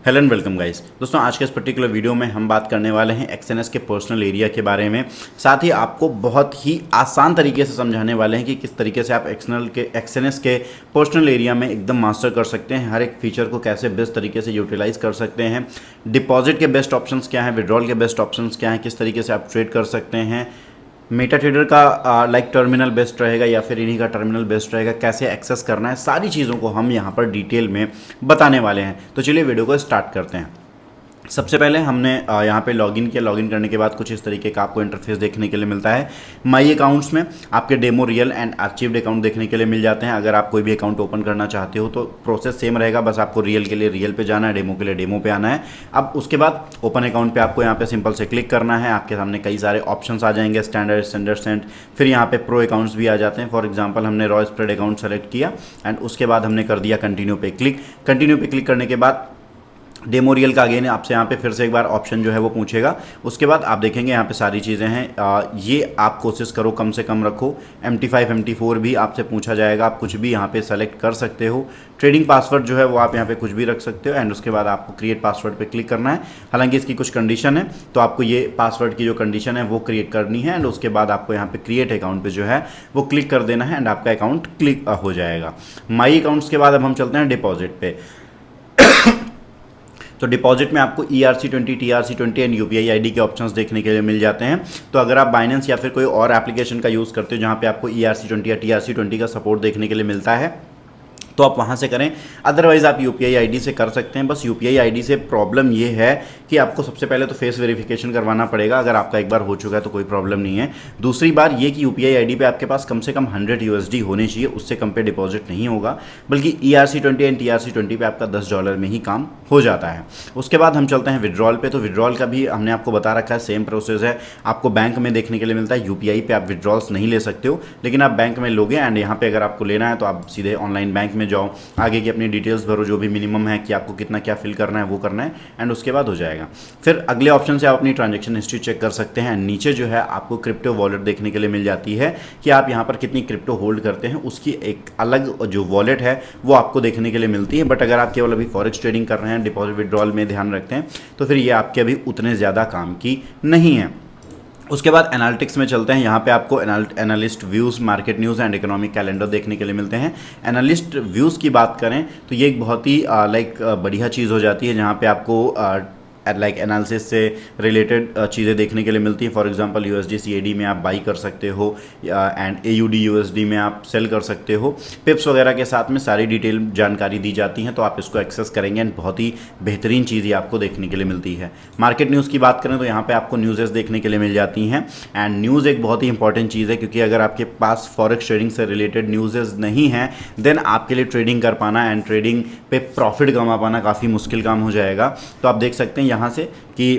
Hello and welcome guys. दोस्तों आज के इस पर्टिकुलर वीडियो में हम बात करने वाले हैं एक्सएनएस के पर्सनल एरिया के बारे में। साथ ही आपको बहुत ही आसान तरीके से समझाने वाले हैं कि किस तरीके से आप एक्सएनएस के पर्सनल एरिया में एकदम मास्टर कर सकते हैं। हर एक फीचर को कैसे बेस्ट तरीके से यूटिलाइज कर सकते हैं, डिपॉजिट के बेस्ट ऑप्शंस क्या हैं, विड्रॉल के बेस्ट ऑप्शंस क्या हैं, किस तरीके से आप ट्रेड कर सकते हैं, मेटा ट्रेडर का टर्मिनल बेस्ट रहेगा या फिर इन्हीं का टर्मिनल बेस्ट रहेगा, कैसे एक्सेस करना है, सारी चीज़ों को हम यहाँ पर डिटेल में बताने वाले हैं। तो चलिए वीडियो को स्टार्ट करते हैं। सबसे पहले हमने यहाँ पे लॉगिन किया। लॉगिन करने के बाद कुछ इस तरीके का आपको इंटरफेस देखने के लिए मिलता है। माई अकाउंट्स में आपके डेमो, रियल एंड आर्चीव्ड अकाउंट देखने के लिए मिल जाते हैं। अगर आप कोई भी अकाउंट ओपन करना चाहते हो तो प्रोसेस सेम रहेगा, बस आपको रियल के लिए रियल पे जाना है, डेमो के लिए डेमो पे आना है। अब उसके बाद ओपन अकाउंट पे आपको यहाँ पे सिंपल से क्लिक करना है। आपके सामने कई सारे ऑप्शंस आ जाएंगे, स्टैंडर्ड, स्टैंडर्ड सेंट, फिर यहाँ पे प्रो अकाउंट्स भी आ जाते हैं। फॉर एग्जाम्पल हमने रॉ स्प्रेड अकाउंट सेलेक्ट किया एंड उसके बाद हमने कर दिया कंटिन्यू पे क्लिक। कंटिन्यू पे क्लिक करने के बाद डेमो रियल का अगेन आपसे यहाँ पे फिर से एक बार ऑप्शन जो है वो पूछेगा। उसके बाद आप देखेंगे यहाँ पे सारी चीज़ें हैं। ये आप कोशिश करो कम से कम रखो। MT5 MT4 भी आपसे पूछा जाएगा, आप कुछ भी यहाँ पे सेलेक्ट कर सकते हो। ट्रेडिंग पासवर्ड जो है वो आप यहाँ पे कुछ भी रख सकते हो एंड उसके बाद आपको क्रिएट पासवर्ड पे क्लिक करना है। हालांकि इसकी कुछ कंडीशन है, तो आपको ये पासवर्ड की जो कंडीशन है वो क्रिएट करनी है एंड उसके बाद आपको यहाँ पे क्रिएट अकाउंट पे जो है वो क्लिक कर देना है एंड आपका अकाउंट क्लिक हो जाएगा। माई अकाउंट्स के बाद अब हम चलते हैं डिपॉजिट पे। तो डिपॉजिट में आपको ERC20, TRC20 and UPI ID के ऑप्शंस देखने के लिए मिल जाते हैं। तो अगर आप बाइनेंस या फिर कोई और एप्लीकेशन का यूज़ करते हो जहाँ पे आपको ERC20 या TRC20 का सपोर्ट देखने के लिए मिलता है तो आप वहाँ से करें, अदरवाइज़ आप UPI ID से कर सकते हैं। बस UPI ID से प्रॉब्लम ये है कि आपको सबसे पहले तो फेस वेरिफिकेशन करवाना पड़ेगा। अगर आपका एक बार हो चुका है तो कोई प्रॉब्लम नहीं है। दूसरी बार ये कि UPI ID पे आपके पास कम से कम 100 USD होने चाहिए, उससे कम पे डिपॉजिट नहीं होगा। बल्कि ERC20 एंड TRC20 पे आपका $10 में ही काम हो जाता है। उसके बाद हम चलते हैं विड्रॉल पे। तो विड्रॉल का भी हमने आपको बता रखा है, सेम प्रोसेस है। आपको बैंक में देखने के लिए मिलता है। UPI पे आप विड्रॉल्स नहीं ले सकते हो, लेकिन आप बैंक में लोगे एंड यहाँ पे अगर आपको लेना है तो आप सीधे ऑनलाइन बैंक में जाओ, आगे की अपनी डिटेल्स भरो, जो भी मिनिमम है कि आपको कितना क्या फिल करना है वो करना है एंड उसके बाद हो जाएगा। फिर अगले ऑप्शन से आप अपनी ट्रांजैक्शन हिस्ट्री चेक कर सकते हैं। नीचे जो है आपको क्रिप्टो वॉलेट देखने के लिए मिल जाती है कि आप यहाँ पर कितनी क्रिप्टो होल्ड करते हैं, उसकी एक अलग जो वॉलेट है वो आपको देखने के लिए मिलती है। बट अगर आप केवल अभी फॉरेक्स ट्रेडिंग कर रहे हैं, डिपॉजिट विड्रॉल में ध्यान रखते हैं, तो फिर ये आपके अभी उतने ज़्यादा काम की नहीं है। उसके बाद एनालिटिक्स में चलते हैं। यहाँ पे आपको analyst views, market news and economic calendar देखने के लिए मिलते हैं। एनालिस्ट व्यूज़ की बात करें तो ये एक बहुत ही बढ़िया चीज़ हो जाती है, जहाँ पे आपको एनालिसिस से रिलेटेड चीज़ें देखने के लिए मिलती हैं। फॉर एग्जांपल USD CAD में आप बाई कर सकते हो एंड AUD USD में आप सेल कर सकते हो। पिप्स वगैरह के साथ में सारी डिटेल जानकारी दी जाती हैं, तो आप इसको एक्सेस करेंगे एंड बहुत ही बेहतरीन चीज़ ये आपको देखने के लिए मिलती है। मार्केट न्यूज़ की बात करें तो यहाँ पर आपको न्यूज़ेस देखने के लिए मिल जाती हैं एंड न्यूज़ एक बहुत ही इंपॉर्टेंट चीज़ है, क्योंकि अगर आपके पास फॉरेक्स ट्रेडिंग से रिलेटेड न्यूज़ेस नहीं हैं देन आपके लिए ट्रेडिंग कर पाना एंड ट्रेडिंग पे प्रॉफिट कमा पाना काफ़ी मुश्किल काम हो जाएगा। तो आप देख सकते हैं यहाँ से कि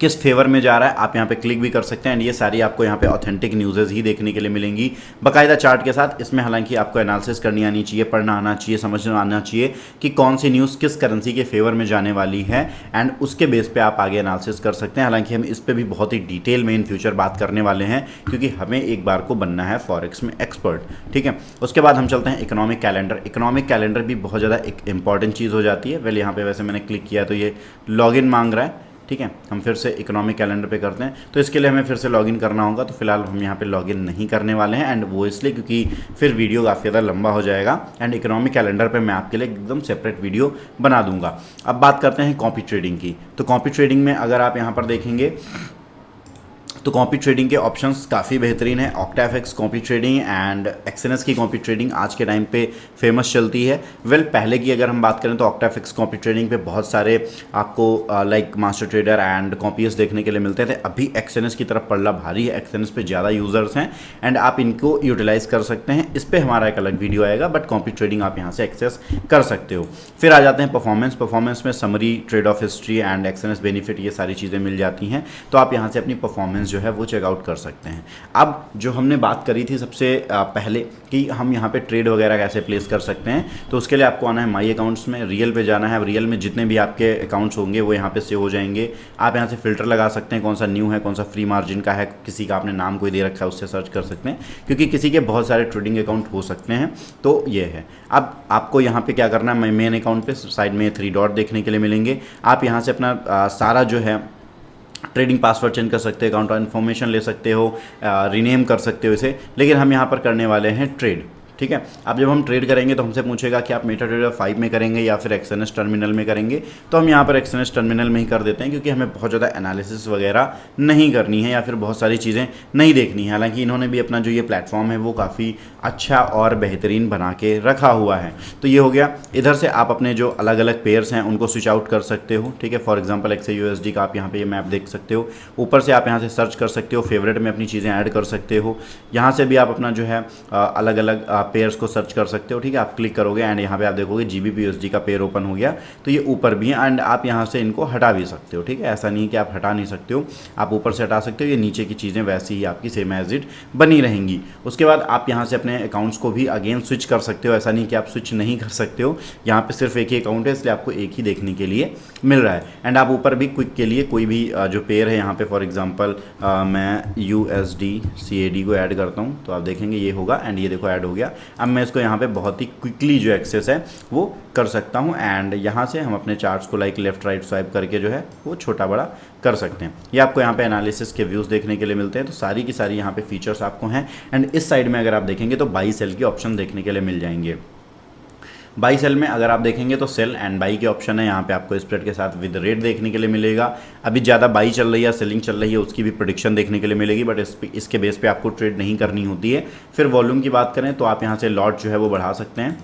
किस फेवर में जा रहा है, आप यहाँ पे क्लिक भी कर सकते हैं एंड ये सारी आपको यहाँ पे ऑथेंटिक न्यूज़ेस ही देखने के लिए मिलेंगी, बाकायदा चार्ट के साथ। इसमें हालांकि आपको एनालिसिस करनी आनी चाहिए, पढ़ना आना चाहिए, समझना आना चाहिए कि कौन सी न्यूज़ किस करेंसी के फेवर में जाने वाली है एंड उसके बेस पे आप आगे एनालिसिस कर सकते हैं। हालांकि हम इस पर भी बहुत ही डिटेल में इन फ्यूचर बात करने वाले हैं, क्योंकि हमें एक बार को बनना है फॉरेक्स में एक्सपर्ट, ठीक है। उसके बाद हम चलते हैं इकोनॉमिक कैलेंडर। इकोनॉमिक कैलेंडर भी बहुत ज़्यादा एक इंपॉर्टेंट चीज़ हो जाती है। वेल यहाँ पे वैसे मैंने क्लिक किया तो ये लॉगिन मांग रहा है, ठीक है। हम फिर से इकोनॉमिक कैलेंडर पे करते हैं, तो इसके लिए हमें फिर से लॉगिन करना होगा। तो फिलहाल हम यहाँ पे लॉगिन नहीं करने वाले हैं एंड वो इसलिए क्योंकि फिर वीडियो काफ़ी ज़्यादा लंबा हो जाएगा एंड इकोनॉमिक कैलेंडर पे मैं आपके लिए एकदम सेपरेट वीडियो बना दूंगा। अब बात करते हैं कॉपी ट्रेडिंग की। तो कॉपी ट्रेडिंग में अगर आप यहाँ पर देखेंगे तो कॉपी ट्रेडिंग के ऑप्शंस काफ़ी बेहतरीन है। ऑक्टाफेक्स कॉपी ट्रेडिंग एंड एक्सएनएस की कॉपी ट्रेडिंग आज के टाइम पे फेमस चलती है। वेल पहले की अगर हम बात करें तो ऑक्टाफेक्स कॉपी ट्रेडिंग पे बहुत सारे आपको मास्टर ट्रेडर एंड कॉपीज देखने के लिए मिलते थे। अभी एक्सएनएस की तरफ पड़ना भारी है, एक्सएनएस पे ज़्यादा यूज़र्स हैं एंड आप इनको यूटिलाइज कर सकते हैं। इस पर हमारा एक अलग वीडियो आएगा, बट कॉपी ट्रेडिंग आप यहाँ से एक्सेस कर सकते हो। फिर आ जाते हैं परफॉर्मेंस में summary, trade off history and XNS benefit, ये सारी चीज़ें मिल जाती हैं। तो आप यहाँ से अपनी परफॉर्मेंस जो जो है वो चेकआउट कर सकते हैं। अब जो हमने बात करी थी सबसे पहले कि हम यहाँ पे ट्रेड वगैरह कैसे प्लेस कर सकते हैं, तो उसके लिए आपको आना है माई अकाउंट्स में, रियल पे जाना है। रियल में जितने भी आपके अकाउंट्स होंगे वो यहाँ पे सेव हो जाएंगे। आप यहाँ से फिल्टर लगा सकते हैं, कौन सा न्यू है, कौन सा फ्री मार्जिन का है, किसी का आपने नाम कोई दे रखा है उससे सर्च कर सकते हैं, क्योंकि किसी के बहुत सारे ट्रेडिंग अकाउंट हो सकते हैं। तो ये है। अब आपको यहाँ पे क्या करना है, मेन अकाउंट पे साइड में 3 डॉट देखने के लिए मिलेंगे। आप यहाँ से अपना सारा जो है ट्रेडिंग पासवर्ड चेंज कर सकते हो, अकाउंट इन्फॉर्मेशन ले सकते हो, रीनेम कर सकते हो इसे, लेकिन हम यहाँ पर करने वाले हैं ट्रेड। ठीक है। अब जब हम ट्रेड करेंगे तो हमसे पूछेगा कि आप मेटाट्रेडर 5 में करेंगे या फिर एक्सएनएस टर्मिनल में करेंगे, तो हम यहाँ पर एक्सएनएस टर्मिनल में ही कर देते हैं, क्योंकि हमें बहुत ज़्यादा एनालिसिस वगैरह नहीं करनी है या फिर बहुत सारी चीज़ें नहीं देखनी है। हालांकि इन्होंने भी अपना जो ये प्लेटफॉर्म है वो काफ़ी अच्छा और बेहतरीन बना के रखा हुआ है। तो ये हो गया। इधर से आप अपने जो अलग अलग पेयर्स हैं उनको स्विच आउट कर सकते हो। ठीक है। फॉर एग्जाम्पल XAUSD का आप यहाँ पे ये मैप देख सकते हो। ऊपर से आप यहाँ से सर्च कर सकते हो, फेवरेट में अपनी चीज़ें ऐड कर सकते हो। यहाँ से भी आप अपना जो है अलग अलग पेयर्स को सर्च कर सकते हो। ठीक है। आप क्लिक करोगे एंड यहाँ पे आप देखोगे GBP/USD का पेयर ओपन हो गया, तो ये ऊपर भी है एंड आप यहाँ से इनको हटा भी सकते हो। ठीक है। ऐसा नहीं है कि आप हटा नहीं सकते हो, आप ऊपर से हटा सकते हो। ये नीचे की चीज़ें वैसी ही आपकी सेम एज इट बनी रहेंगी। उसके बाद आप यहाँ से अपने अकाउंट्स को भी अगेन स्विच कर सकते हो। ऐसा नहीं कि आप स्विच नहीं कर सकते हो, यहाँ पे सिर्फ एक ही अकाउंट है इसलिए आपको एक ही देखने के लिए मिल रहा है। एंड आप ऊपर भी क्विक के लिए कोई भी जो पेयर है यहाँ पे फॉर एग्जांपल मैं USD CAD को ऐड करता हूँ तो आप देखेंगे ये होगा एंड ये देखो ऐड हो गया। अब मैं इसको यहाँ पे बहुत ही क्विकली जो एक्सेस है वो कर सकता हूँ एंड यहाँ से हम अपने चार्ट्स को लाइक लेफ्ट राइट स्वाइप करके जो है वो छोटा बड़ा कर सकते हैं। ये आपको यहाँ पे एनालिसिस के व्यूज़ देखने के लिए मिलते हैं। तो सारी की सारी यहाँ पे फीचर्स आपको हैं एंड इस साइड में अगर आप देखेंगे तो बाई सेल के ऑप्शन देखने के लिए मिल जाएंगे। बाई सेल में अगर आप देखेंगे तो सेल एंड बाई के ऑप्शन है। यहाँ पे आपको स्प्रेड के साथ विद रेट देखने के लिए मिलेगा। अभी ज़्यादा बाई चल रही है, सेलिंग चल रही है, उसकी भी प्रेडिक्शन देखने के लिए मिलेगी, बट इसके बेस पे आपको ट्रेड नहीं करनी होती है। फिर वॉल्यूम की बात करें तो आप यहाँ से लॉट जो है वो बढ़ा सकते हैं।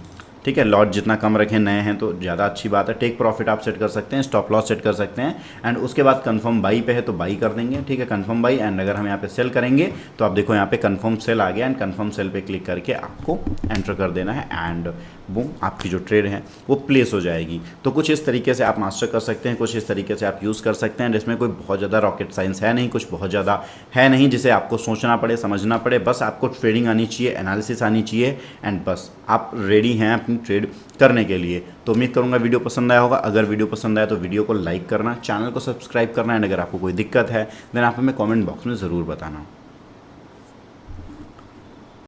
ठीक है। लॉट जितना कम रखें, नए हैं तो ज़्यादा अच्छी बात है। टेक प्रॉफिट आप सेट कर सकते हैं, स्टॉप लॉस सेट कर सकते हैं एंड उसके बाद कंफर्म बाई पे है तो बाई कर देंगे। ठीक है। कंफर्म बाई एंड अगर हम यहाँ पे सेल करेंगे तो आप देखो यहाँ पे कंफर्म सेल आ गया एंड कंफर्म सेल पे क्लिक करके आपको एंटर कर देना है एंड बूम आपकी जो ट्रेड है वो प्लेस हो जाएगी। तो कुछ इस तरीके से आप मास्टर कर सकते हैं, कुछ इस तरीके से आप यूज़ कर सकते हैं। इसमें कोई बहुत ज़्यादा रॉकेट साइंस है नहीं, कुछ बहुत ज़्यादा है नहीं जिसे आपको सोचना पड़े, समझना पड़े। बस आपको ट्रेडिंग आनी चाहिए, एनालिसिस आनी चाहिए एंड बस आप रेडी हैं अपनी ट्रेड करने के लिए। तो उम्मीद करूंगा वीडियो पसंद आया होगा। अगर वीडियो पसंद आया तो वीडियो को लाइक करना, चैनल को सब्सक्राइब करना एंड अगर आपको कोई दिक्कत है देन आप हमें कमेंट बॉक्स में ज़रूर बताना।